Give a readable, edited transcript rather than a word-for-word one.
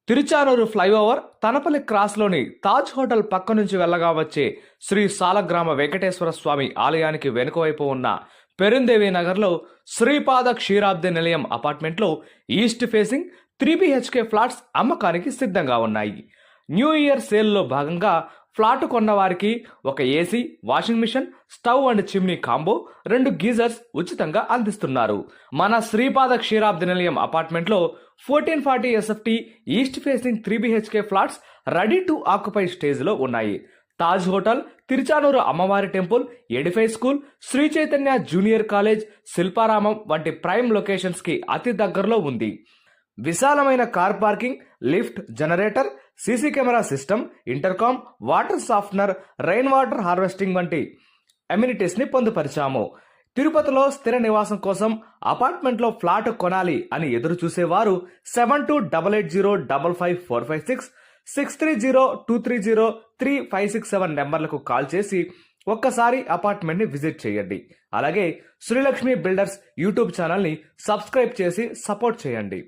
Tiruchanur flyover Tanapalli క్రాస్లోని Taj hotel పక్క నుంచి వెళ్ళగా వచ్చే శ్రీ సాలగ్రామ వెంకటేశ్వర స్వామి ఆలయానికి వెనుకవైపు ఉన్న పెరుందేవి నగర్లో శ్రీపాద క్షీరాబ్ది నిలయం అపార్ట్మెంట్లో ఈస్ట్ ఫేసింగ్ 3 BHK ఫ్లాట్స్ అమ్మకానికి సిద్ధంగా ఉన్నాయి. న్యూ ఇయర్ సేల్లో భాగంగా ఫ్లాట్ కొన్న వారికి ఒక AC, washing machine, stove and chimney combo, 2 geysers ఉచితంగా అందిస్తున్నారు. మన శ్రీపాద క్షీరాబ్ది నిలయం అపార్ట్మెంట్లో 1440 SFT east facing 3 BHK flats ready to occupy స్టేజ్లో ఉన్నాయి. తాజ్ హోటల్, తిరుచానూరు అమ్మవారి temple, Edify school, Sri Chaitanya junior college, Shilparamam వంటి ప్రైమ్ లొకేషన్స్ కి అతి దగ్గరలో ఉంది. విశాలమైన car parking, lift, generator, CC camera system, intercom, water softener, rain water harvesting వంటి అమ్యూనిటీస్ ని పొందుపరిచాము. తిరుపతిలో స్థిర నివాసం కోసం అపార్ట్మెంట్లో ఫ్లాట్ కొనాలి అని ఎదురు చూసేవారు 7288055456, 6302303567 నెంబర్లకు కాల్ చేసి ఒక్కసారి అపార్ట్మెంట్ ని విజిట్ చేయండి. అలాగే శ్రీలక్ష్మి బిల్డర్స్ యూట్యూబ్ ఛానల్ ని సబ్స్క్రైబ్ చేసి సపోర్ట్ చేయండి.